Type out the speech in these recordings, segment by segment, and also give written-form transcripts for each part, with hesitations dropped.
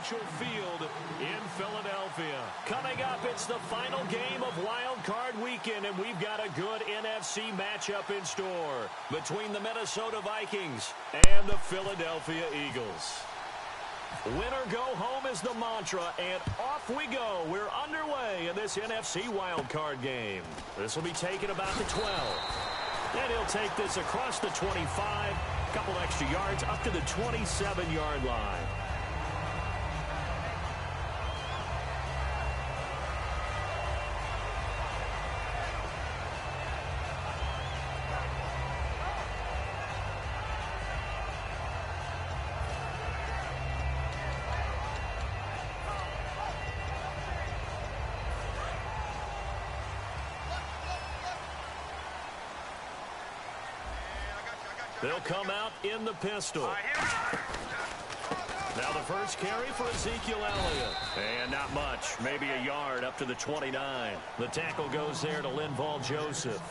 Presidential Field in Philadelphia. Coming up, it's the final game of Wild Card Weekend, and we've got a good NFC matchup in store between the Minnesota Vikings and the Philadelphia Eagles. Win or go home is the mantra, and off we go. We're underway in this NFC Wild Card game. This will be taken about the 12. And he'll take this across the 25, a couple extra yards up to the 27-yard line. They'll come out in the pistol. Now the first carry for Ezekiel Elliott. And not much, maybe a yard up to the 29. The tackle goes there to Linval Joseph.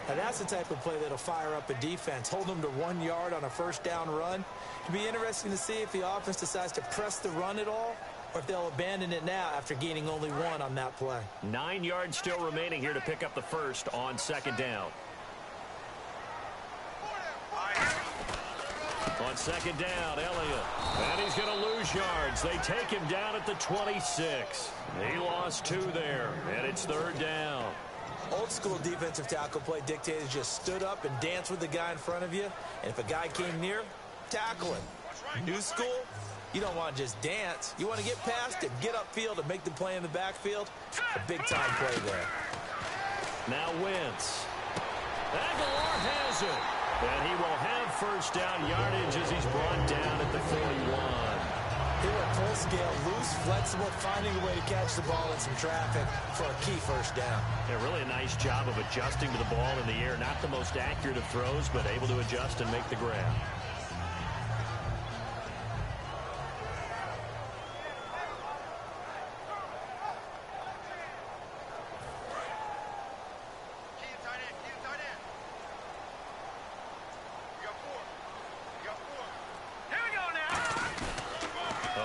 Now that's the type of play that'll fire up a defense. Hold them to 1 yard on a first down run. It'll be interesting to see if the offense decides to press the run at all, or if they'll abandon it now after gaining only 1 on that play. 9 yards still remaining here to pick up the first on second down. On second down, Elliott. And he's going to lose yards. They take him down at the 26. He lost 2 there, and it's third down. Old school defensive tackle play dictated just stood up and danced with the guy in front of you. And if a guy came near, tackle him. New school, you don't want to just dance. You want to get past him, get upfield, and make the play in the backfield. A big-time play there. Now Wentz. Aguilar has it. And he will have first down yardage as he's brought down at the 41. They were full scale, loose, flexible, finding a way to catch the ball in some traffic for a key first down. Yeah, really a nice job of adjusting to the ball in the air. Not the most accurate of throws, but able to adjust and make the grab.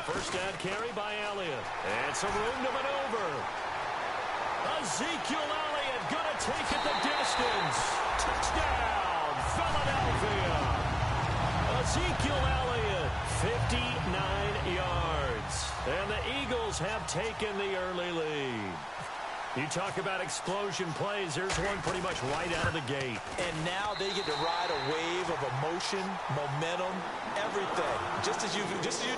First down carry by Elliott. And some room to maneuver. Ezekiel Elliott going to take it the distance. Touchdown, Philadelphia. Ezekiel Elliott, 59 yards. And the Eagles have taken the early lead. You talk about explosion plays. There's one pretty much right out of the gate. And now they get to ride a wave of emotion, momentum, everything. Just as you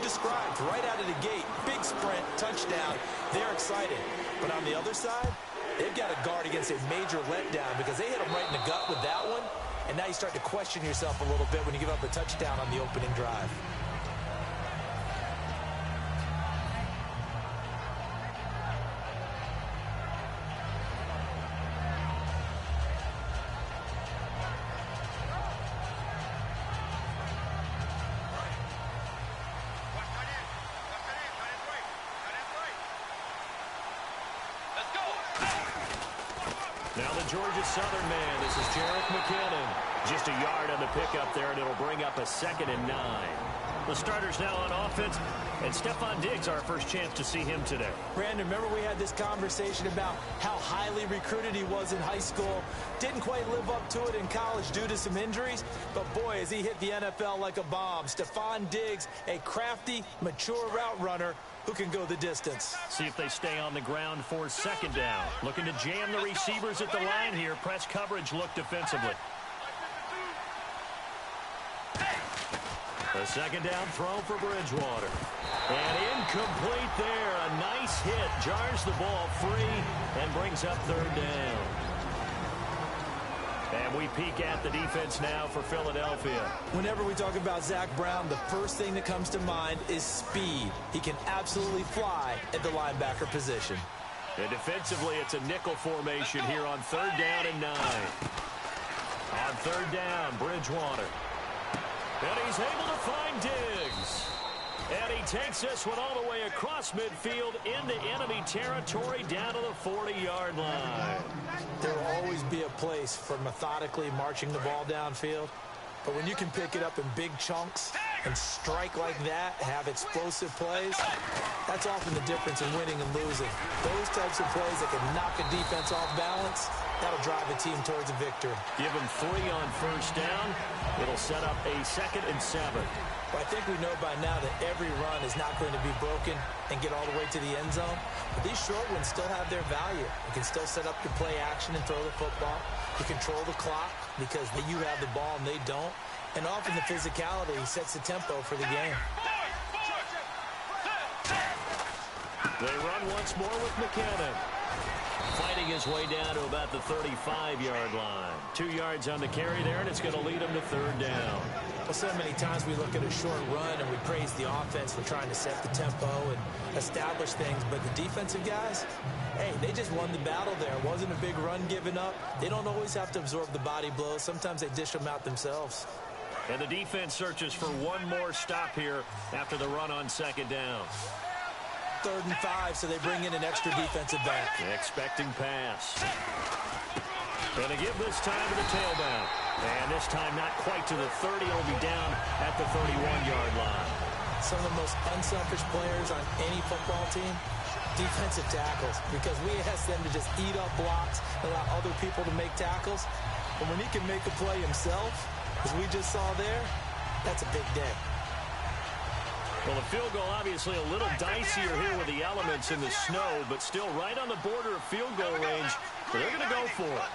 described, right out of the gate. Big sprint, touchdown. They're excited. But on the other side, they've got to guard against a major letdown because they hit them right in the gut with that one. And now you start to question yourself a little bit when you give up a touchdown on the opening drive. Now the Georgia Southern man, this is Jerick McKinnon. Just a yard on the pickup there, and it'll bring up a 2nd and 9. The starters now on offense, and Stephon Diggs, our first chance to see him today. Brandon, remember we had this conversation about how highly recruited he was in high school. Didn't quite live up to it in college due to some injuries, but boy, has he hit the NFL like a bomb. Stephon Diggs, a crafty, mature route runner who can go the distance. See if they stay on the ground for second down. Looking to jam the receivers at the line here. Press coverage look defensively. A second down throw for Bridgewater. And incomplete there. A nice hit. Jars the ball free and brings up third down. And we peek at the defense now for Philadelphia. Whenever we talk about Zach Brown, the first thing that comes to mind is speed. He can absolutely fly at the linebacker position. And defensively, it's a nickel formation here on third down and 9. On third down, Bridgewater. And he's able to find Diggs. And he takes this one all the way across midfield into enemy territory down to the 40-yard line. There will always be a place for methodically marching the ball downfield. But when you can pick it up in big chunks and strike like that, have explosive plays, that's often the difference in winning and losing. Those types of plays that can knock a defense off balance, that'll drive a team towards a victory. Give him 3 on first down. It'll set up a 2nd and 7. Well, I think we know by now that every run is not going to be broken and get all the way to the end zone. But these short ones still have their value. You can still set up your play action and throw the football. You control the clock because you have the ball and they don't. And often the physicality sets the tempo for the game. They run once more with McKinnon. Fighting his way down to about the 35-yard line. 2 yards on the carry there, and it's going to lead him to 3rd down. Well, so many times we look at a short run and we praise the offense for trying to set the tempo and establish things. But the defensive guys, hey, they just won the battle there. It wasn't a big run given up. They don't always have to absorb the body blows. Sometimes they dish them out themselves. And the defense searches for one more stop here after the run on 2nd down. 3rd and 5, so they bring in an extra defensive back. Expecting pass. Going to give this time to the tailback. And this time not quite to the 30. It'll be down at the 31-yard line. Some of the most unselfish players on any football team, defensive tackles, because we ask them to just eat up blocks, allow other people to make tackles. But when he can make a play himself, as we just saw there, that's a big day. Well, the field goal obviously a little dicier here with the elements in the snow, but still right on the border of field goal range. So they're going to go for it.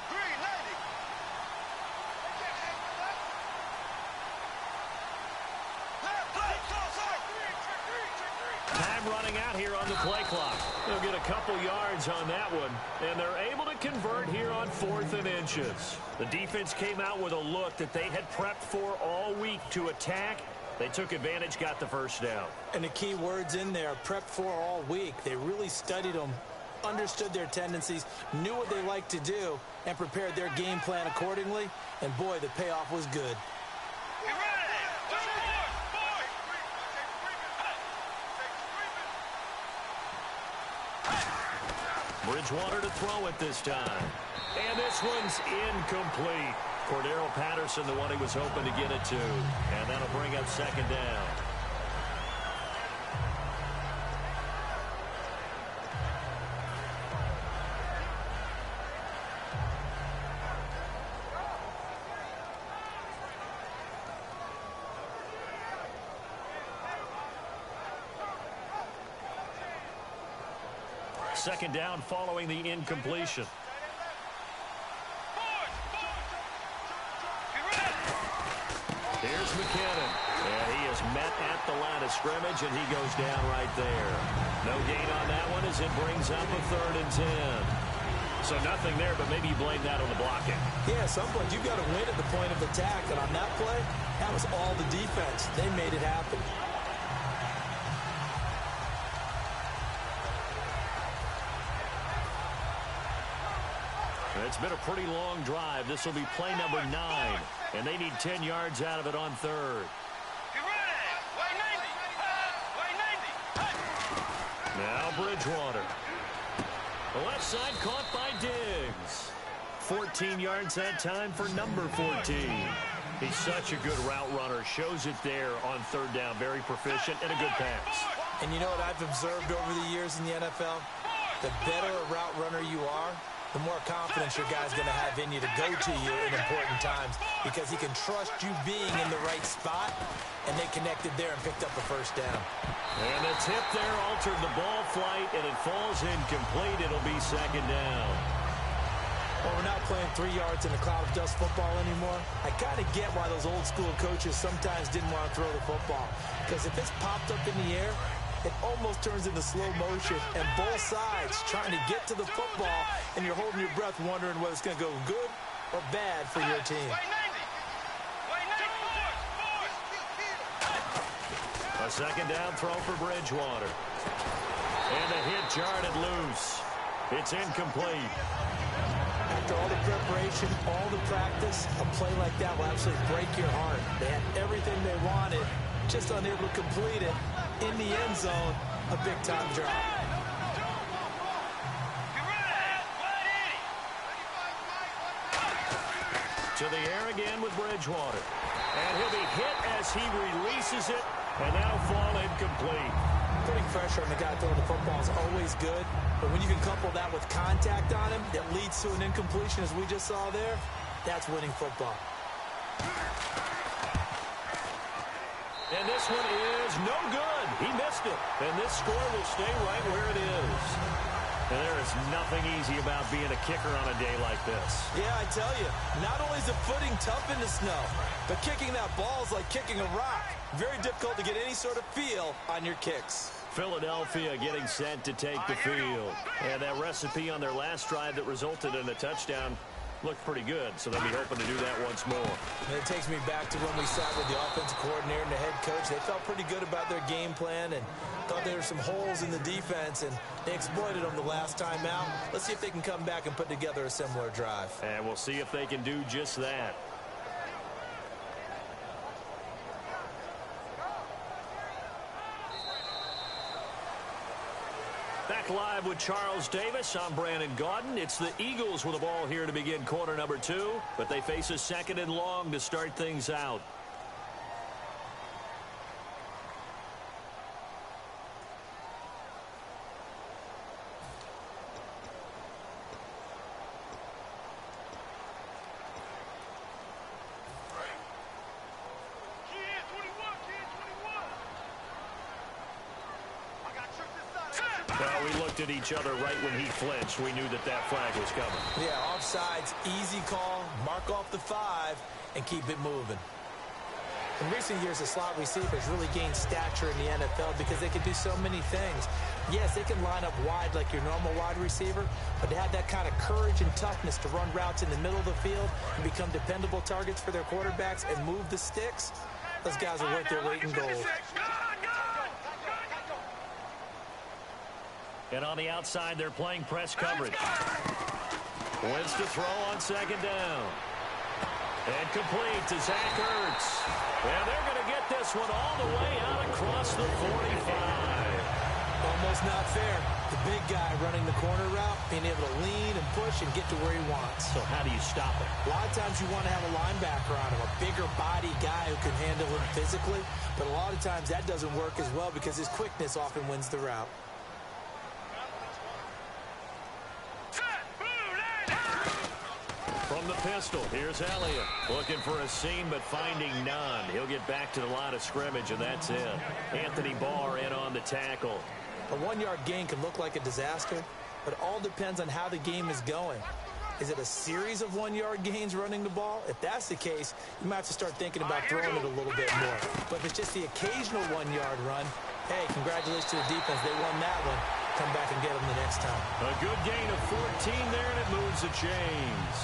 Time running out here on the play clock. They'll get a couple yards on that one, and they're able to convert here on 4th and inches. The defense came out with a look that they had prepped for all week to attack. They took advantage, got the 1st down. And the key words in there, prepped for all week. They really studied them, understood their tendencies, knew what they liked to do, and prepared their game plan accordingly. And, boy, the payoff was good. Bridgewater to throw it this time. And this one's incomplete. Cordero Patterson, the one he was hoping to get it to. And that'll bring up 2nd down. Second down following the incompletion. Here's McKinnon. And he is met at the line of scrimmage, and he goes down right there. No gain on that one as it brings up a 3rd and 10. So nothing there, but maybe you blame that on the blocking. Yeah, at some point you've got to win at the point of attack. And on that play, that was all the defense. They made it happen. It's been a pretty long drive. This will be play number 9, and they need 10 yards out of it on 3rd. Now Bridgewater. The left side caught by Diggs. 14 yards that time for number 14. He's such a good route runner. Shows it there on 3rd down. Very proficient and a good pass. And you know what I've observed over the years in the NFL? The better a route runner you are, the more confidence your guy's going to have in you to go to you in important times because he can trust you being in the right spot, and they connected there and picked up a 1st down. And the tip there altered the ball flight, and it falls incomplete. It'll be 2nd down. Well, we're not playing 3 yards in a cloud of dust football anymore. I kind of get why those old school coaches sometimes didn't want to throw the football, because if it's popped up in the air, it almost turns into slow motion, and both sides trying to get to the football, and you're holding your breath wondering whether it's going to go good or bad for your team. A 2nd down throw for Bridgewater. And a hit jarred it loose. It's incomplete. After all the preparation, all the practice, a play like that will absolutely break your heart. They had everything they wanted, just unable to complete it. In the end zone, a big-time drop. To the air again with Bridgewater. And he'll be hit as he releases it, and that'll fall incomplete. Putting pressure on the guy throwing the football is always good, but when you can couple that with contact on him that leads to an incompletion, as we just saw there, that's winning football. And this one is no good. He missed it. And this score will stay right where it is. And there is nothing easy about being a kicker on a day like this. Yeah, I tell you, not only is the footing tough in the snow, but kicking that ball is like kicking a rock. Very difficult to get any sort of feel on your kicks. Philadelphia getting set to take the field. And that recipe on their last drive that resulted in a touchdown looked pretty good, so they'll be hoping to do that once more. And it takes me back to when we sat with the offensive coordinator and the head coach. They felt pretty good about their game plan and thought there were some holes in the defense, and they exploited them the last time out. Let's see if they can come back and put together a similar drive. And we'll see if they can do just that. Back live with Charles Davis. I'm Brandon Gaudin. It's the Eagles with the ball here to begin quarter number 2, but they face a 2nd and long to start things out. Well, we looked at each other right when he flinched. We knew that that flag was coming. Yeah, offsides, easy call, mark off the 5, and keep it moving. In recent years, the slot receivers really gained stature in the NFL because they can do so many things. Yes, they can line up wide like your normal wide receiver, but to have that kind of courage and toughness to run routes in the middle of the field and become dependable targets for their quarterbacks and move the sticks, those guys are worth their weight in gold. And on the outside, they're playing press coverage. Wins to throw on 2nd down. And complete to Zach Ertz. And they're going to get this one all the way out across the 45. Almost not fair. The big guy running the corner route, being able to lean and push and get to where he wants. So how do you stop it? A lot of times you want to have a linebacker on him, a bigger body guy who can handle him physically. But a lot of times that doesn't work as well because his quickness often wins the route. From the pistol, here's Elliott. Looking for a seam, but finding none. He'll get back to the line of scrimmage, and that's it. Anthony Barr in on the tackle. A 1-yard gain can look like a disaster, but it all depends on how the game is going. Is it a series of 1-yard gains running the ball? If that's the case, you might have to start thinking about throwing it a little bit more. But if it's just the occasional 1-yard run, hey, congratulations to the defense. They won that one. Come back and get them the next time. A good gain of 14 there, and it moves the chains.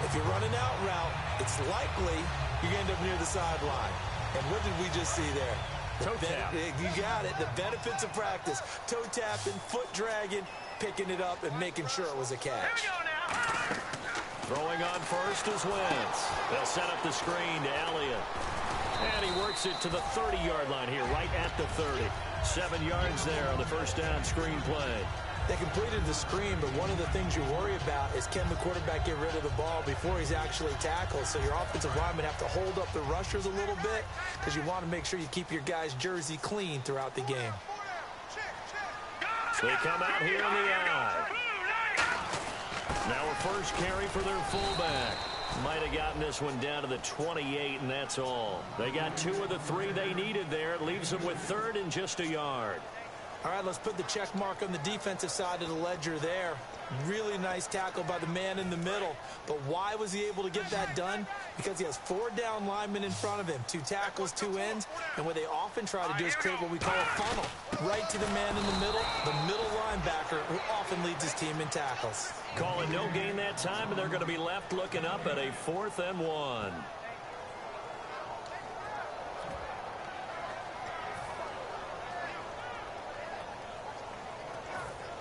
If you're running out route, it's likely you're going to end up near the sideline. And what did we just see there? Toe tap. You got it. The benefits of practice. Toe tapping, foot dragging, picking it up, and making sure it was a catch. Throwing on first is Wentz. They'll set up the screen to Elliott. And he works it to the 30-yard line here, right at the 30. 7 yards there on the first down screen play. They completed the screen, but one of the things you worry about is can the quarterback get rid of the ball before he's actually tackled? So your offensive linemen have to hold up the rushers a little bit because you want to make sure you keep your guy's jersey clean throughout the game. They come out here in the eye. Now a first carry for their fullback. Might have gotten this one down to the 28, and that's all. They got 2 of the 3 they needed there. It leaves them with 3rd and just a yard. All right, let's put the check mark on the defensive side of the ledger there. Really nice tackle by the man in the middle. But why was he able to get that done? Because he has 4 down linemen in front of him, 2 tackles, 2 ends. And what they often try to do is create what we call a funnel. Right to the man in the middle linebacker, who often leads his team in tackles. Calling no gain that time, and they're going to be left looking up at a 4th and 1.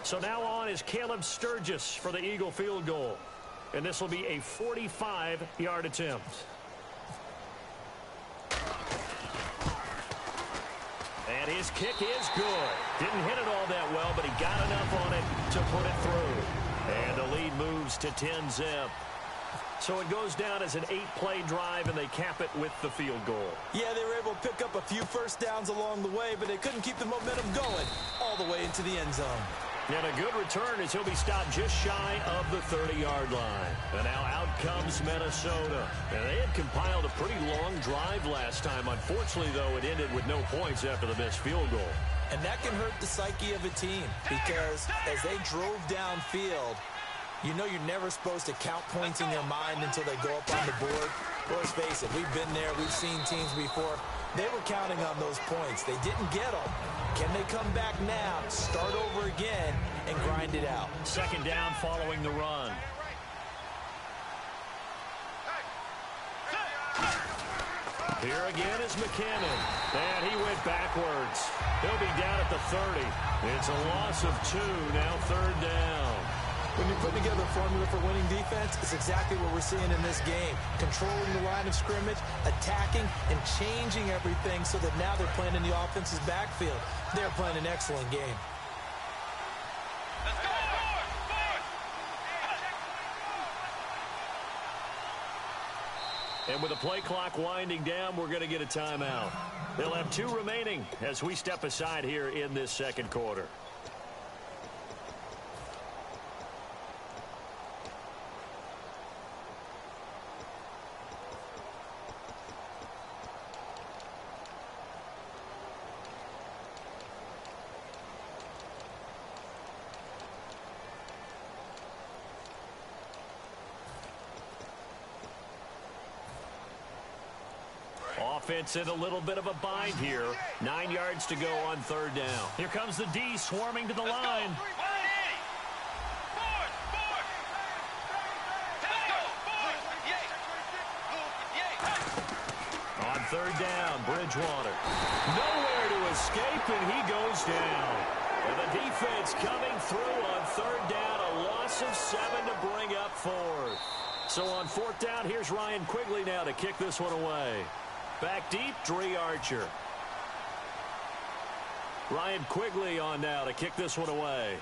So now on is Caleb Sturgis for the Eagle field goal. And this will be a 45-yard attempt. And his kick is good. Didn't hit it all that well, but he got enough on it to put it through. And the lead moves to 10-zip. So it goes down as an 8-play drive, and they cap it with the field goal. Yeah, they were able to pick up a few first downs along the way, but they couldn't keep the momentum going all the way into the end zone. And a good return as he'll be stopped just shy of the 30-yard line. And now out comes Minnesota. And they had compiled a pretty long drive last time. Unfortunately, though, it ended with no points after the missed field goal. And that can hurt the psyche of a team because as they drove downfield, you know you're never supposed to count points in your mind until they go up on the board. Well, let's face it, we've been there. We've seen teams before. They were counting on those points. They didn't get them. Can they come back now, start over again, and grind it out? Second down following the run. Here again is McKinnon. And he went backwards. He'll be down at the 30. It's a loss of 2, now third down. When you put together a formula for winning defense, it's exactly what we're seeing in this game. Controlling the line of scrimmage, attacking, and changing everything so that now they're playing in the offense's backfield. They're playing an excellent game. Let's go! And with the play clock winding down, we're going to get a timeout. They'll have 2 remaining as we step aside here in this second quarter. Offense in a little bit of a bind here. 9 yards to go on third down. Here comes the D swarming to the line. On third down, Bridgewater. Nowhere to escape, and he goes down. And the defense coming through on third down. A loss of 7 to bring up fourth. So on fourth down, here's Ryan Quigley now to kick this one away. Back deep, Dre Archer. Ryan Quigley on now to kick this one away.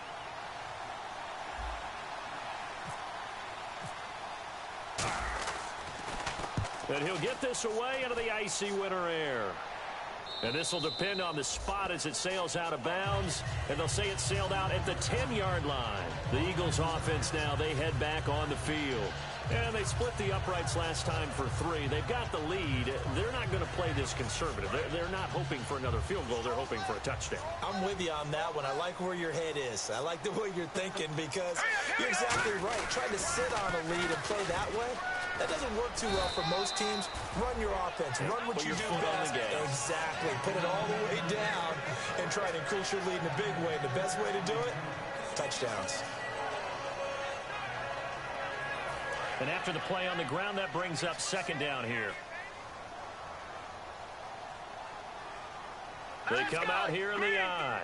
And he'll get this away into the icy winter air. And this will depend on the spot as it sails out of bounds. And they'll say it sailed out at the 10-yard line. The Eagles offense now, they head back on the field. And they split the uprights last time for 3. They've got the lead. They're not going to play this conservative. They're not hoping for another field goal. They're hoping for a touchdown. I'm with you on that one. I like where your head is. I like the way you're thinking because you're exactly right. Trying to sit on a lead and play that way, that doesn't work too well for most teams. Run your offense. Run what you do best. Exactly. Put it all the way down and try to increase your lead in a big way. The best way to do it, touchdowns. And after the play on the ground, that brings up second down here. They come out here in the eye.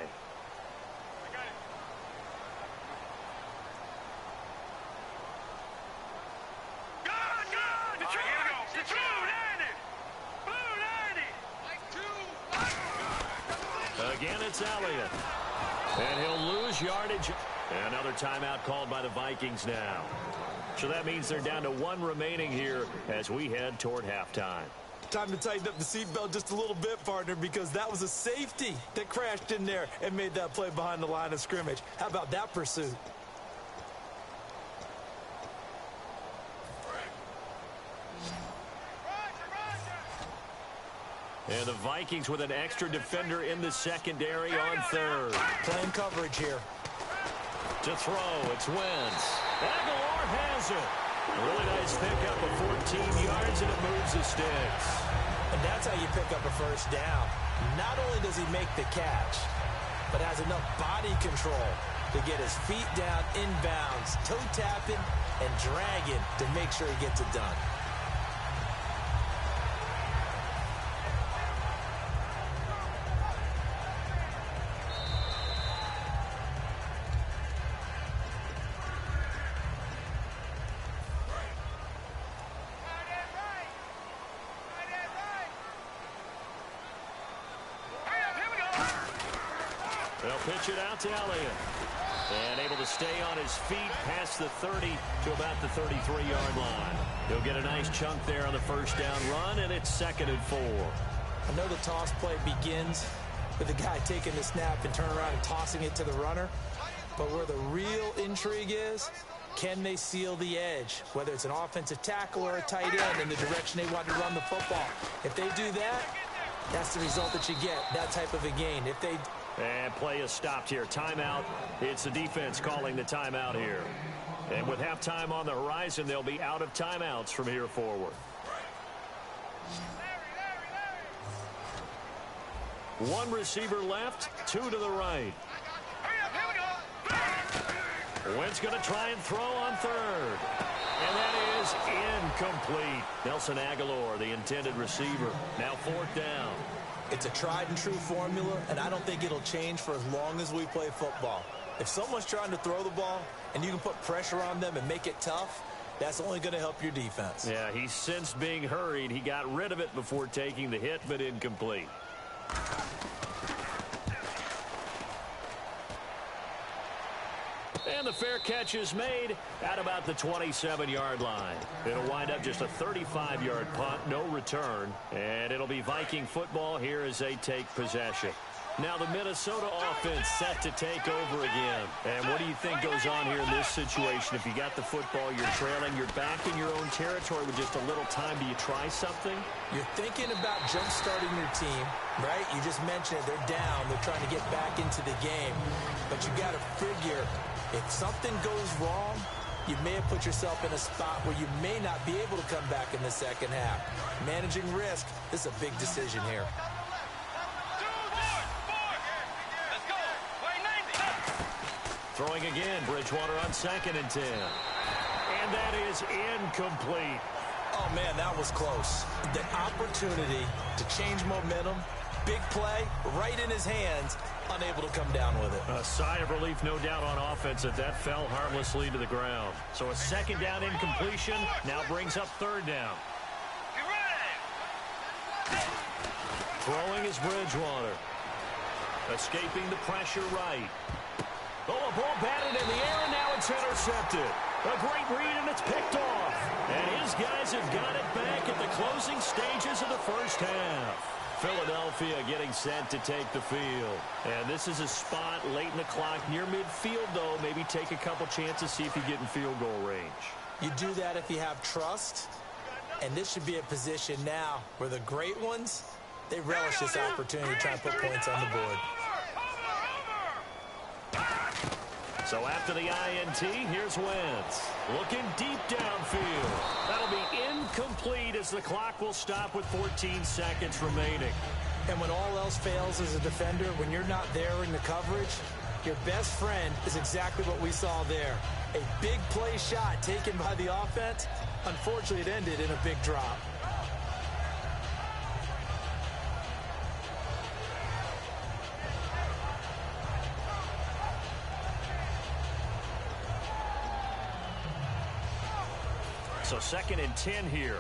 Again, it's Elliott. And he'll lose yardage. And another timeout called by the Vikings now. So that means they're down to 1 remaining here as we head toward halftime. Time to tighten up the seatbelt just a little bit, partner, because that was a safety that crashed in there and made that play behind the line of scrimmage. How about that pursuit? And the Vikings with an extra defender in the secondary on third. Playing coverage here. To throw, it's Wentz. Aguilar has it. A really nice pickup of 14 yards, and it moves the sticks. And that's how you pick up a first down. Not only does he make the catch, but has enough body control to get his feet down inbounds, toe tapping and dragging to make sure he gets it done. They'll pitch it out to Elliott. And able to stay on his feet past the 30 to about the 33-yard line. He'll get a nice chunk there on the first down run, and it's 2nd and 4. I know the toss play begins with the guy taking the snap and turning around and tossing it to the runner. But where the real intrigue is, can they seal the edge, whether it's an offensive tackle or a tight end in the direction they want to run the football? If they do that, that's the result that you get, that type of a gain. If they... And play is stopped here. Timeout. It's the defense calling the timeout here. And with halftime on the horizon, they'll be out of timeouts from here forward. One receiver left, 2 to the right. Wentz going to try and throw on 3rd. And that is incomplete. Nelson Aguilar, the intended receiver. Now 4th down. It's a tried-and-true formula, and I don't think it'll change for as long as we play football. If someone's trying to throw the ball and you can put pressure on them and make it tough, that's only going to help your defense. Yeah, he sensed being hurried. He got rid of it before taking the hit, but incomplete. And the fair catch is made at about the 27-yard line. It'll wind up just a 35-yard punt, no return. And it'll be Viking football here as they take possession. Now the Minnesota offense set to take over again. And what do you think goes on here in this situation? If you got the football, you're trailing, you're back in your own territory with just a little time. Do you try something? You're thinking about jump-starting your team, right? You just mentioned it. They're down. They're trying to get back into the game. But you got to figure, if something goes wrong, you may have put yourself in a spot where you may not be able to come back in the second half. Managing risk, this is a big decision here. Throwing again, Bridgewater on 2nd and 10. And that is incomplete. Oh, man, that was close. The opportunity to change momentum, big play, right in his hands, unable to come down with it. A sigh of relief, no doubt, on offense that fell harmlessly to the ground. So a 2nd down incompletion now brings up 3rd down. Throwing is Bridgewater. Escaping the pressure right. Oh, a ball batted in the air, and now it's intercepted. A great read, and it's picked off. And his guys have got it back at the closing stages of the first half. Philadelphia getting set to take the field. And this is a spot late in the clock near midfield, though. Maybe take a couple chances, see if you get in field goal range. You do that if you have trust. And this should be a position now where the great ones, they relish this opportunity to try and put points on the board. So after the INT, here's Wentz. Looking deep downfield. That'll be incomplete as the clock will stop with 14 seconds remaining. And when all else fails as a defender, when you're not there in the coverage, your best friend is exactly what we saw there. A big play shot taken by the offense. Unfortunately, it ended in a big drop. So 2nd and 10 here.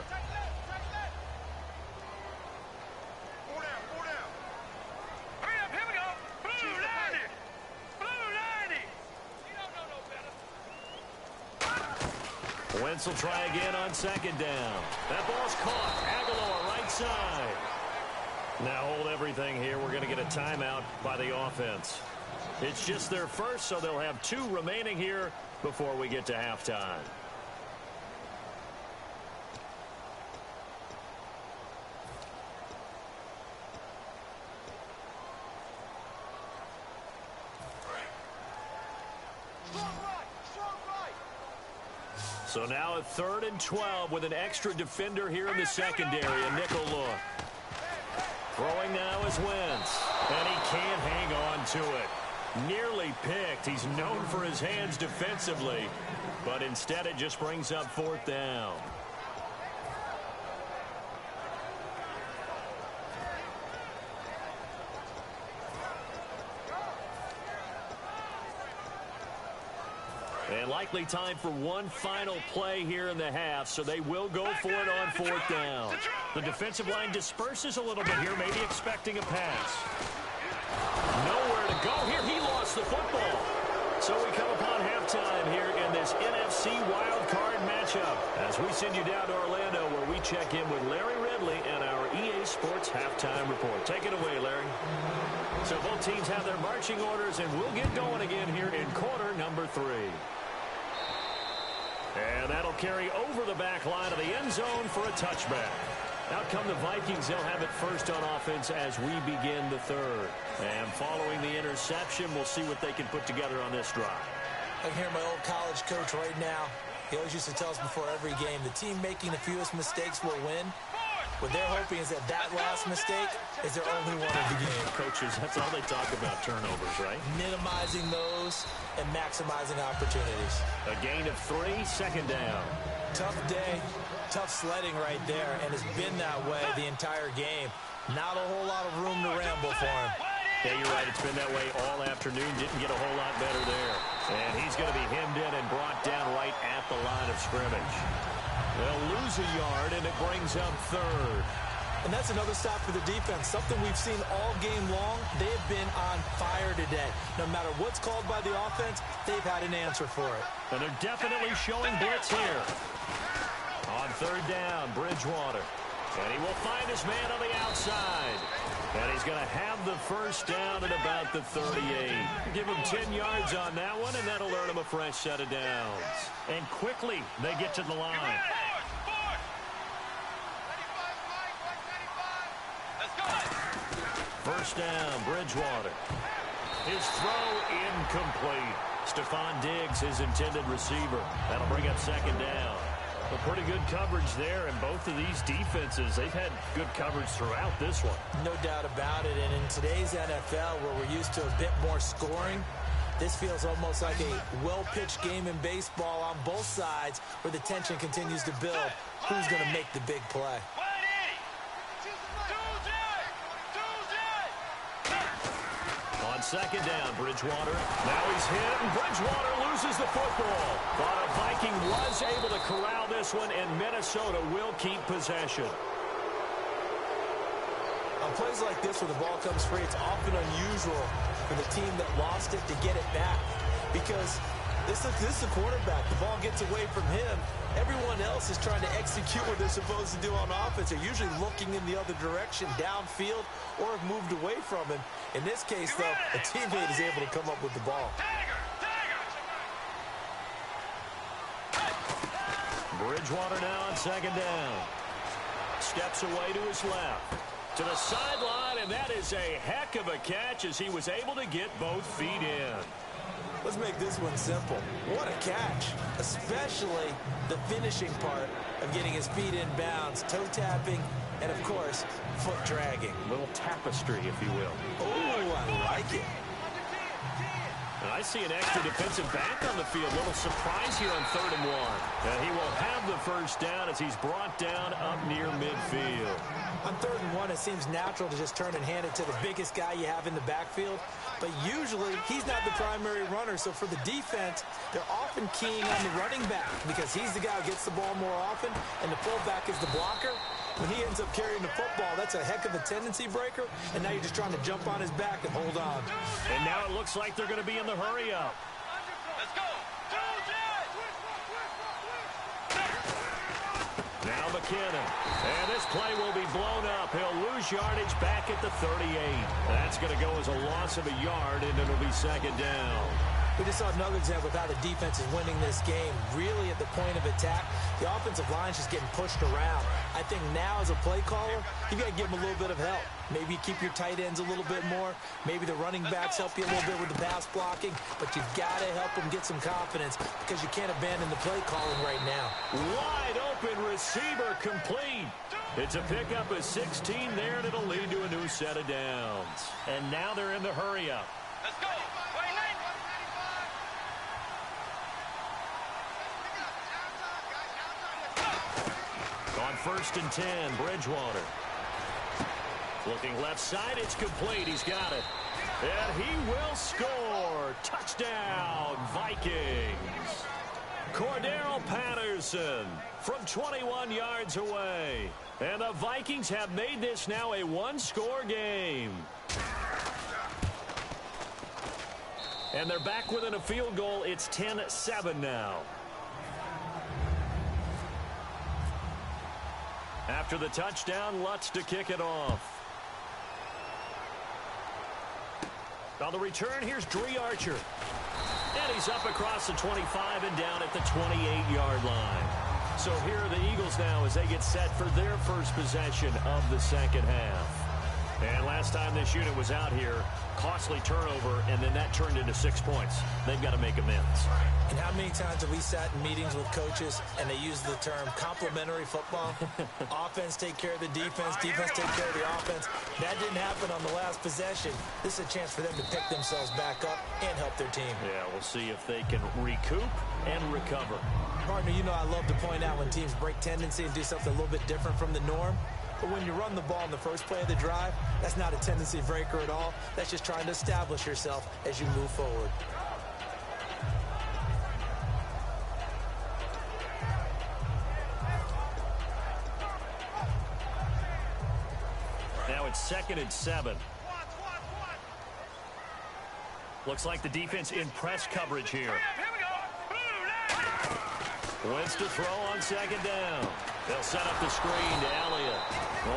Wentz will try again on 2nd down. That ball's caught. Aguilar right side. Now hold everything here. We're going to get a timeout by the offense. It's just their first, so they'll have 2 remaining here before we get to halftime. So now a 3rd and 12 with an extra defender here in the secondary, a nickel look. Throwing now is Wentz, and he can't hang on to it. Nearly picked. He's known for his hands defensively, but instead it just brings up 4th down. And likely time for one final play here in the half, so they will go for it on 4th down. The defensive line disperses a little bit here, maybe expecting a pass. Nowhere to go here. He lost the football. So we come upon halftime here in this NFC Wild Card matchup as we send you down to Orlando where we check in with Larry Ridley and our EA Sports Halftime Report. Take it away, Larry. So both teams have their marching orders, and we'll get going again here in quarter number 3. And that'll carry over the back line of the end zone for a touchback. Out come the Vikings. They'll have it first on offense as we begin the third. And following the interception, we'll see what they can put together on this drive. I can hear my old college coach right now. He always used to tell us before every game, the team making the fewest mistakes will win. What they're hoping is that last mistake is their only one of the game. Coaches, that's all they talk about, turnovers, right? Minimizing those and maximizing opportunities. A gain of 3, second down. Tough day, tough sledding right there, and it's been that way the entire game. Not a whole lot of room to ramble for him. Yeah, you're right. It's been that way all afternoon. Didn't get a whole lot better there. And he's going to be hemmed in and brought down right at the line of scrimmage. They'll lose a yard, and it brings up third. And that's another stop for the defense. Something we've seen all game long. They have been on fire today. No matter what's called by the offense, they've had an answer for it. And they're definitely showing blitz here. On third down, Bridgewater. And he will find his man on the outside. And he's going to have the first down at about the 38. Give him 10 yards on that one, and that'll earn him a fresh set of downs. And quickly, they get to the line. First down, Bridgewater. His throw incomplete. Stephon Diggs, his intended receiver. That'll bring up second down. A pretty good coverage there, and both of these defenses, they've had good coverage throughout this one. No doubt about it, and in today's NFL, where we're used to a bit more scoring, this feels almost like a well-pitched game in baseball on both sides where the tension continues to build. Who's going to make the big play? On second down, Bridgewater. Now he's hit, and Bridgewater loses the football. But a Viking was able to corral this one, and Minnesota will keep possession. On plays like this where the ball comes free, it's often unusual for the team that lost it to get it back. Because this is the quarterback. The ball gets away from him. Everyone else is trying to execute what they're supposed to do on offense. They're usually looking in the other direction, downfield, or have moved away from him. In this case, though, a teammate is able to come up with the ball. Bridgewater now on second down. Steps away to his left. To the sideline, and that is a heck of a catch as he was able to get both feet in. Let's make this one simple. What a catch, especially the finishing part of getting his feet in bounds, toe tapping, and, of course, foot dragging. A little tapestry, if you will. Oh, I like it. And I see an extra defensive back on the field. A little surprise here on 3rd and 1. And he will have the first down as he's brought down up near midfield. On 3rd and 1, it seems natural to just turn and hand it to the biggest guy you have in the backfield. But usually, he's not the primary runner. So for the defense, they're often keying on the running back because he's the guy who gets the ball more often, and the fullback is the blocker. When he ends up carrying the football, that's a heck of a tendency breaker, and now you're just trying to jump on his back and hold on. And now it looks like they're going to be in the hurry-up. Let's go. Now McKinnon. And this play will be blown up. He'll lose yardage back at the 38. That's going to go as a loss of a yard, and it'll be second down. We just saw another example of how the defense is winning this game. Really at the point of attack, the offensive line's just getting pushed around. I think now as a play caller, you got to give them a little bit of help. Maybe keep your tight ends a little bit more. Maybe the running backs help you a little bit with the pass blocking. But you've got to help them get some confidence because you can't abandon the play calling right now. Wide open receiver complete. It's a pickup of 16 there, and it'll lead to a new set of downs. And now they're in the hurry-up. Let's go. On 1st and 10, Bridgewater. Looking left side, it's complete. He's got it. And he will score. Touchdown, Vikings. Cordero Patterson from 21 yards away. And the Vikings have made this now a one-score game. And they're back within a field goal. It's 10-7 now. After the touchdown, Lutz to kick it off. On the return, here's Dree Archer. And he's up across the 25 and down at the 28-yard line. So here are the Eagles now as they get set for their first possession of the second half. And last time this unit was out here, costly turnover, and then that turned into 6 points. They've got to make amends. And how many times have we sat in meetings with coaches and they use the term complementary football? Offense take care of the defense, defense take care of the offense. That didn't happen on the last possession. This is a chance for them to pick themselves back up and help their team. Yeah, we'll see if they can recoup and recover. Partner, you know I love to point out when teams break tendency and do something a little bit different from the norm. But when you run the ball in the first play of the drive, that's not a tendency breaker at all. That's just trying to establish yourself as you move forward. Now it's 2nd and 7. Looks like the defense in press coverage here. Wins to throw on 2nd down. They'll set up the screen to Elliott.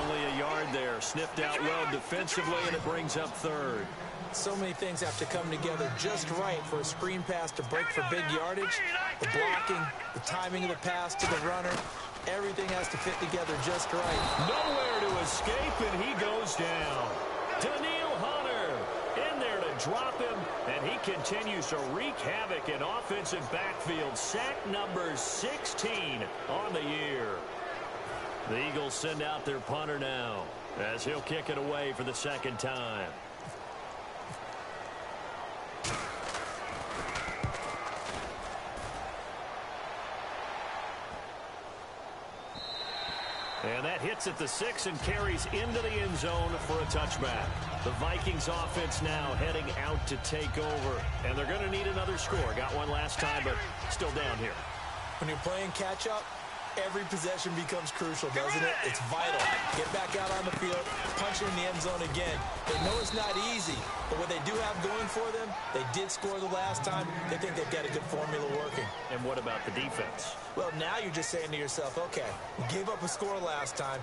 Only a yard there. Sniffed out well defensively, and it brings up 3rd. So many things have to come together just right for a screen pass to break for big yardage. The blocking, the timing of the pass to the runner, everything has to fit together just right. Nowhere to escape, and he goes down. Daniil Hunter in there to drop him, and he continues to wreak havoc in offensive backfield. Sack number 16 on the year. The Eagles send out their punter now as he'll kick it away for the 2nd time. And that hits at the 6 and carries into the end zone for a touchback. The Vikings offense now heading out to take over. And they're going to need another score. Got one last time, but still down here. When you're playing catch-up, every possession becomes crucial, doesn't it? It's vital. Get back out on the field, punch in the end zone again. They know it's not easy, but what they do have going for them, they did score the last time. They think they've got a good formula working. And what about the defense? Well, now you're just saying to yourself, okay, we gave up a score last time.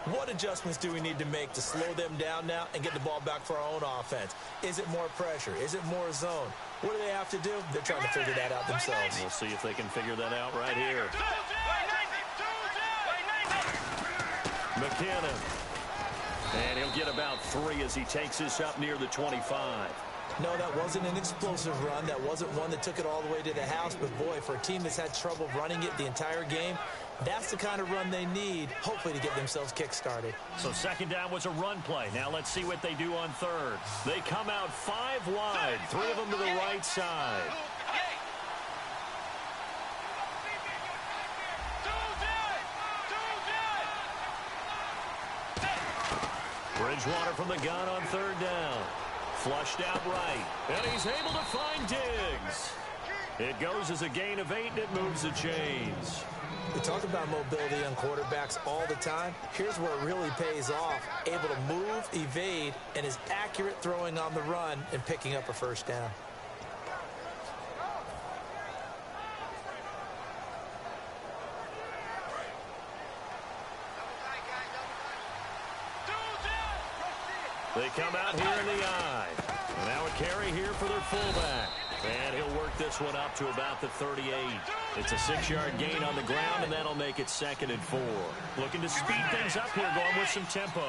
What adjustments do we need to make to slow them down now and get the ball back for our own offense? Is it more pressure? Is it more zone? What do they have to do? They're trying to figure that out themselves. We'll see if they can figure that out right here. McKinnon. And he'll get about 3 as he takes this up near the 25. No, that wasn't an explosive run. That wasn't one that took it all the way to the house. But, boy, for a team that's had trouble running it the entire game, that's the kind of run they need, hopefully, to get themselves kick-started. So 2nd down was a run play. Now let's see what they do on 3rd. They come out 5 wide, 3 of them to the right side. Bridgewater from the gun on 3rd down. Flushed out right. And he's able to find Diggs. It goes as a gain of 8, and it moves the chains. We talk about mobility on quarterbacks all the time. Here's where it really pays off. Able to move, evade, and is accurate throwing on the run and picking up a 1st down. They come out here in the eye. And now a carry here for their fullback. And he'll work this one up to about the 38. It's a 6-yard gain on the ground, and that'll make it 2nd and 4. Looking to speed things up here, going with some tempo.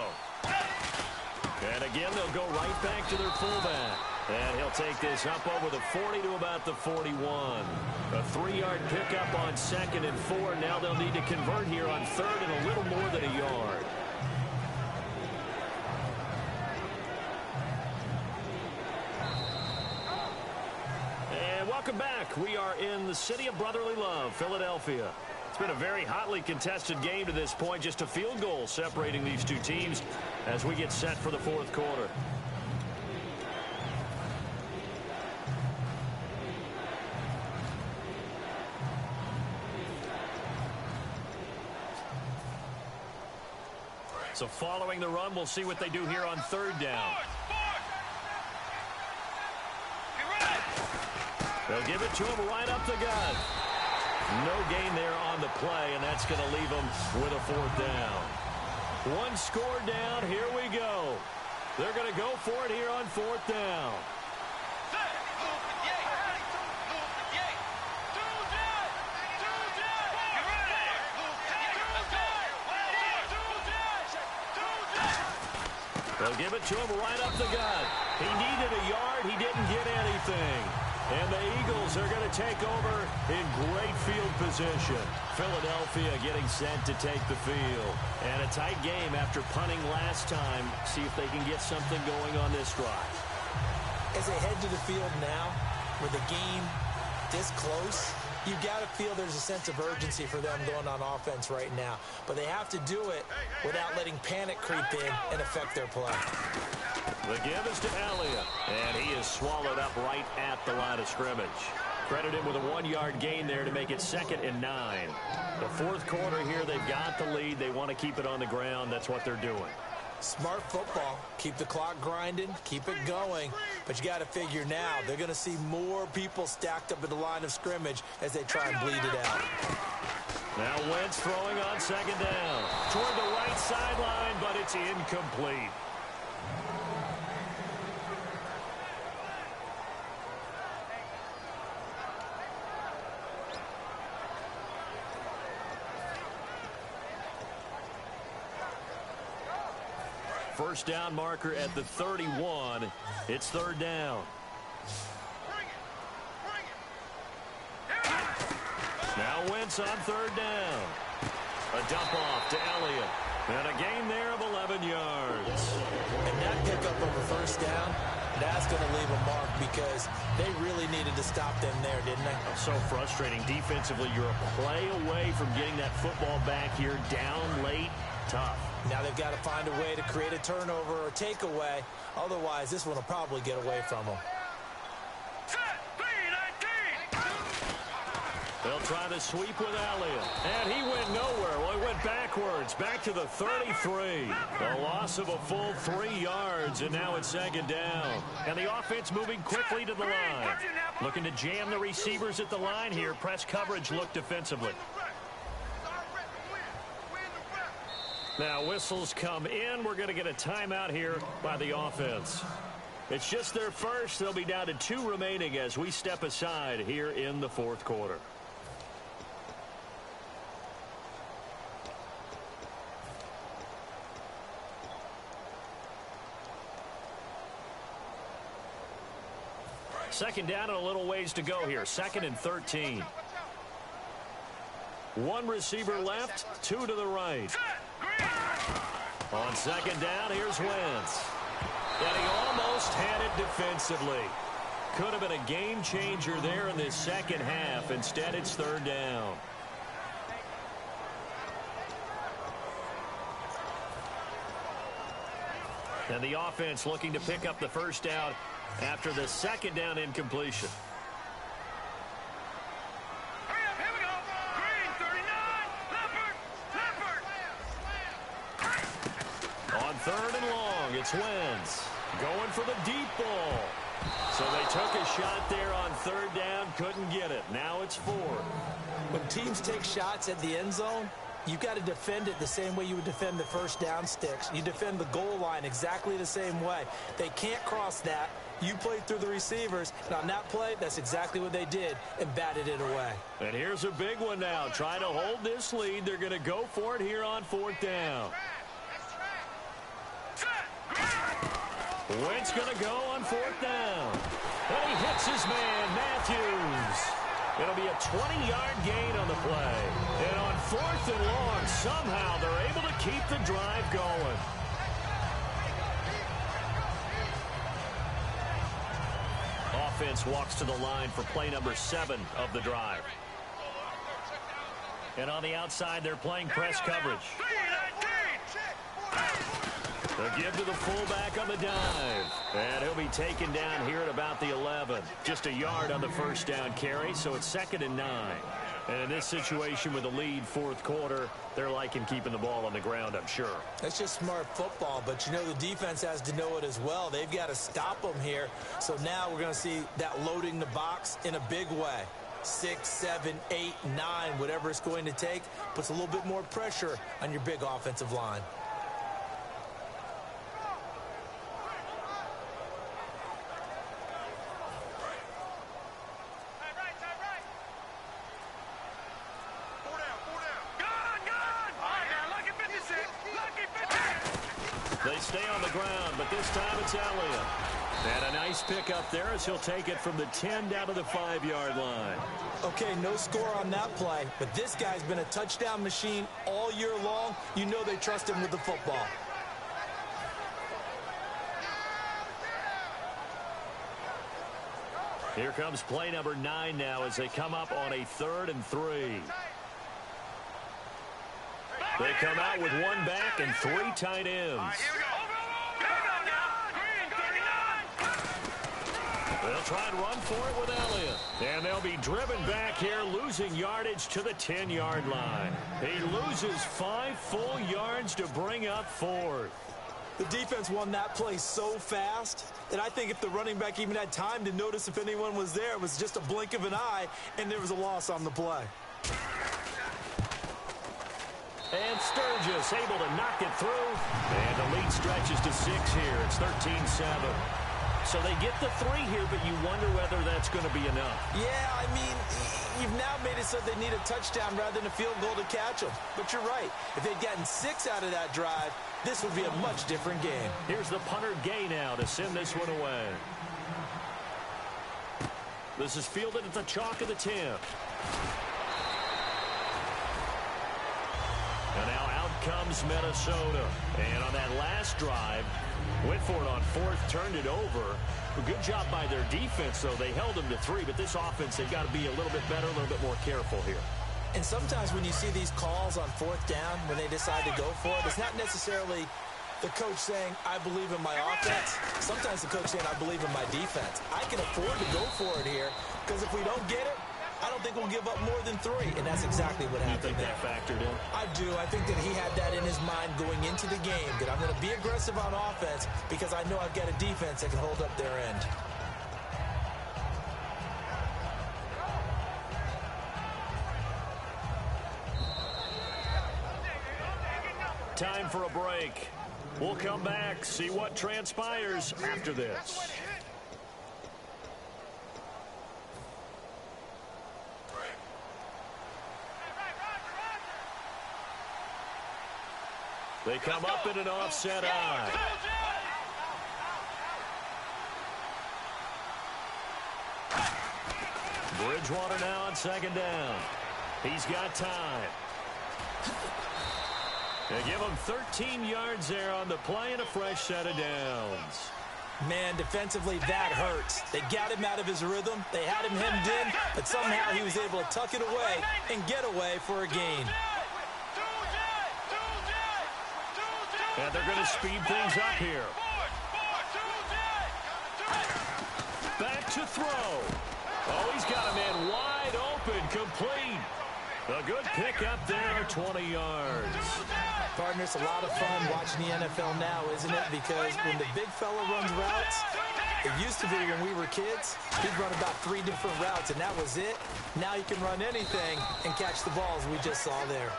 And again, they'll go right back to their fullback. And he'll take this up over the 40 to about the 41. A 3-yard pickup on 2nd and 4. Now they'll need to convert here on 3rd and a little more than a yard. Welcome back. We are in the city of brotherly love, Philadelphia. It's been a very hotly contested game to this point. Just a field goal separating these two teams as we get set for the 4th quarter. So following the run, we'll see what they do here on 3rd down. They'll give it to him right up the gut. No gain there on the play, and that's going to leave them with a 4th down. One score down. Here we go. They're going to go for it here on 4th down. They'll give it to him right up the gut. He needed a yard. He didn't get anything. And the Eagles are going to take over in great field position. Philadelphia getting set to take the field. And a tight game after punting last time. See if they can get something going on this drive. As they head to the field now, with the game this close, you've got to feel there's a sense of urgency for them going on offense right now. But they have to do it without letting panic creep in and affect their play. The give is to Elliott, and he is swallowed up right at the line of scrimmage. Credit him with a 1-yard gain there to make it 2nd and 9. The 4th quarter here, they've got the lead. They want to keep it on the ground. That's what they're doing. Smart football. Keep the clock grinding, keep it going. But you got to figure now, they're going to see more people stacked up at the line of scrimmage as they try and bleed it out. Now Wentz throwing on 2nd down. Toward the right sideline, but it's incomplete. First down marker at the 31. It's 3rd down. Now Wentz on 3rd down. A dump off to Elliott. And a gain there of 11 yards. And that pickup of a 1st down, that's going to leave a mark because they really needed to stop them there, didn't they? So frustrating. Defensively, you're a play away from getting that football back here down late. Tough. Now they've got to find a way to create a turnover or takeaway. Otherwise, this one will probably get away from them. They'll try to sweep with Elliott. And he went nowhere. Well, he went backwards. Back to the 33. A loss of a full 3 yards, and now it's 2nd down. And the offense moving quickly to the line. Looking to jam the receivers at the line here. Press coverage look defensively. Now whistles come in. We're going to get a timeout here by the offense. It's just their first. They'll be down to 2 remaining as we step aside here in the 4th quarter. Second down and a little ways to go here. 2nd and 13. 1 receiver left, 2 to the right. On 2nd down, here's Wentz. And he almost had it defensively. Could have been a game changer there in this 2nd half. Instead, it's 3rd down. And the offense looking to pick up the 1st down after the 2nd down incompletion. On 3rd and long, it's Wentz going for the deep ball. So they took a shot there on 3rd down, couldn't get it. Now it's 4. When teams take shots at the end zone, you've got to defend it the same way you would defend the 1st down sticks. You defend the goal line exactly the same way. They can't cross that. You played through the receivers, and on that play, that's exactly what they did and batted it away. And here's a big one now. Trying to hold this lead. They're going to go for it here on 4th down. Wentz going to go on 4th down. And he hits his man, Matthews. It'll be a 20-yard gain on the play. And on 4th and long, somehow they're able to keep the drive going. Offense walks to the line for play number 7 of the drive. And on the outside, they're playing press coverage. The give to the fullback on the dive. And he'll be taken down here at about the 11. Just a yard on the 1st down carry, so it's 2nd and 9. And in this situation with a lead fourth quarter, they're liking keeping the ball on the ground, I'm sure. That's just smart football, but you know the defense has to know it as well. They've got to stop them here. So now we're going to see that loading the box in a big way. 6, 7, 8, 9, whatever it's going to take, puts a little bit more pressure on your big offensive line. They stay on the ground, but this time it's Elliott. And a nice pickup there as he'll take it from the 10 down to the 5-yard line. Okay, no score on that play, but this guy's been a touchdown machine all year long. You know they trust him with the football. Here comes play number 9 now as they come up on a 3rd and 3. They come out with one back and 3 tight ends. They'll try and run for it with Elliott. And they'll be driven back here, losing yardage to the 10-yard line. He loses 5 full yards to bring up 4th. The defense won that play so fast that I think if the running back even had time to notice if anyone was there, it was just a blink of an eye, and there was a loss on the play. And Sturgis able to knock it through. And the lead stretches to 6 here. It's 13-7. So they get the 3 here, but you wonder whether that's going to be enough. Yeah, I mean, you've now made it so they need a touchdown rather than a field goal to catch them. But you're right. If they'd gotten 6 out of that drive, this would be a much different game. Here's the punter Gay now to send this one away. This is fielded at the chalk of the 10. And now out comes Minnesota. And on that last drive, went for it on 4th, turned it over. A good job by their defense, though. They held them to 3, but this offense, they've got to be a little bit better, a little bit more careful here. And sometimes when you see these calls on 4th down, when they decide to go for it, it's not necessarily the coach saying, I believe in my offense. Sometimes the coach saying, I believe in my defense. I can afford to go for it here, because if we don't get it, I don't think we'll give up more than 3, and that's exactly what happened. You think that factored in? I do. I think that he had that in his mind going into the game, that I'm going to be aggressive on offense because I know I've got a defense that can hold up their end. Time for a break. We'll come back, see what transpires after this. They come up in an offset eye. Bridgewater now on 2nd down. He's got time. They give him 13 yards there on the play and a fresh set of downs. Man, defensively, that hurts. They got him out of his rhythm. They had him hemmed in, but somehow he was able to tuck it away and get away for a gain. And they're going to speed things up here. Back to throw. Oh, he's got a man wide open, complete. A good pickup there, 20 yards. Partner, it's a lot of fun watching the NFL now, isn't it? Because when the big fella runs routes, it used to be when we were kids, he'd run about 3 different routes, and that was it. Now you can run anything and catch the balls we just saw there.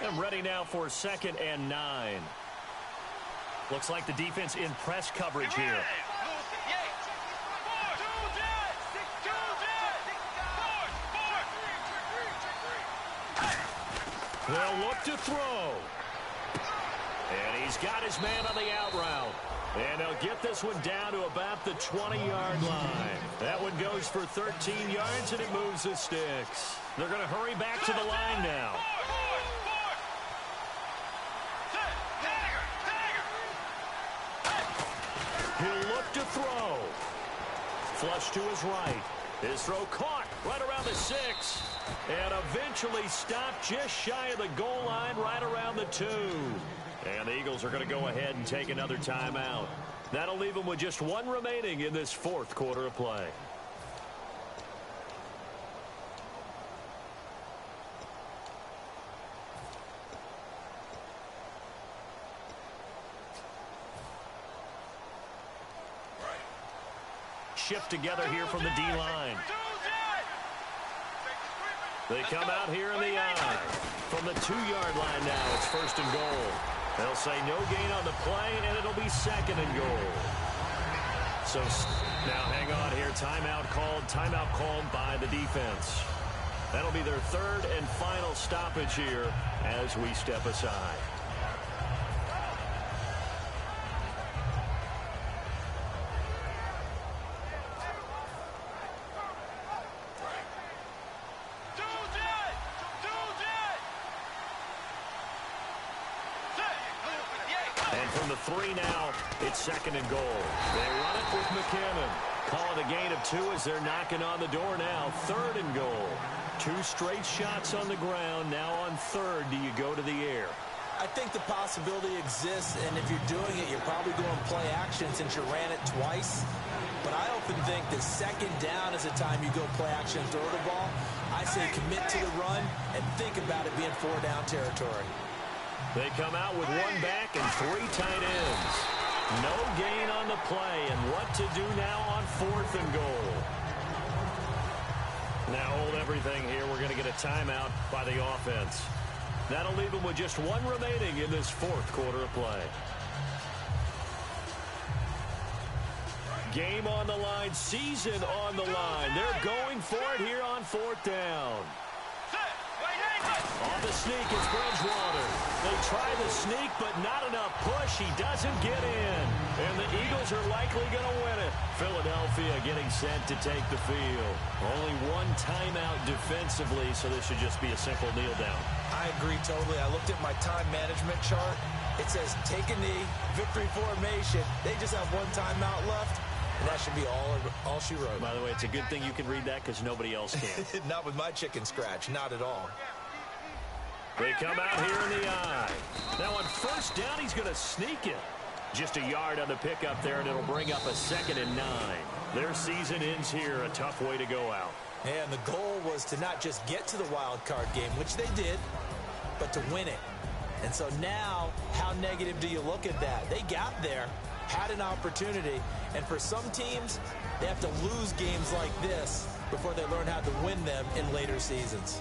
And ready now for 2nd and 9. Looks like the defense in press coverage here. They'll look to throw. And he's got his man on the out route. And they'll get this one down to about the 20-yard line. That one goes for 13 yards, and it moves the sticks. They're going to hurry back to the line now. He'll look to throw. Flush to his right. His throw caught right around the 6. And eventually stopped just shy of the goal line right around the 2. And the Eagles are going to go ahead and take another timeout. That'll leave them with just one remaining in this fourth quarter of play. Shift together here from the D-line. They come out here in the eye. From the 2-yard line now, it's first and goal. They'll say no gain on the play, and it'll be second and goal. So now hang on here. Timeout called by the defense. That'll be their third and final stoppage here as we step aside. And from the 3 now, it's second and goal. They run it with McKinnon. Call it a gain of 2 as they're knocking on the door now. Third and goal. 2 straight shots on the ground. Now on third, do you go to the air? I think the possibility exists, and if you're doing it, you're probably going play action since you ran it twice. But I often think that second down is the time you go play action and throw the ball. I say commit to the run and think about it being 4-down territory. They come out with 1 back and 3 tight ends. No gain on the play, and what to do now on fourth and goal. Now hold everything here. We're going to get a timeout by the offense. That'll leave them with just 1 remaining in this fourth quarter of play. Game on the line, season on the line. They're going for it here on 4th down. On the sneak, it's Bridgewater. They try the sneak, but not enough push. He doesn't get in. And the Eagles are likely going to win it. Philadelphia getting set to take the field. Only 1 timeout defensively, so this should just be a simple kneel down. I agree totally. I looked at my time management chart. It says take a knee, victory formation. They just have 1 timeout left. And that should be all she wrote. By the way, it's a good thing you can read that because nobody else can. Not with my chicken scratch. Not at all. They come out here in the eye. Now on first down, he's going to sneak it. Just a yard on the pickup there, and it'll bring up a 2nd and 9. Their season ends here. A tough way to go out. And the goal was to not just get to the wild card game, which they did, but to win it. And so now, how negative do you look at that? They got there, had an opportunity, and for some teams, they have to lose games like this before they learn how to win them in later seasons.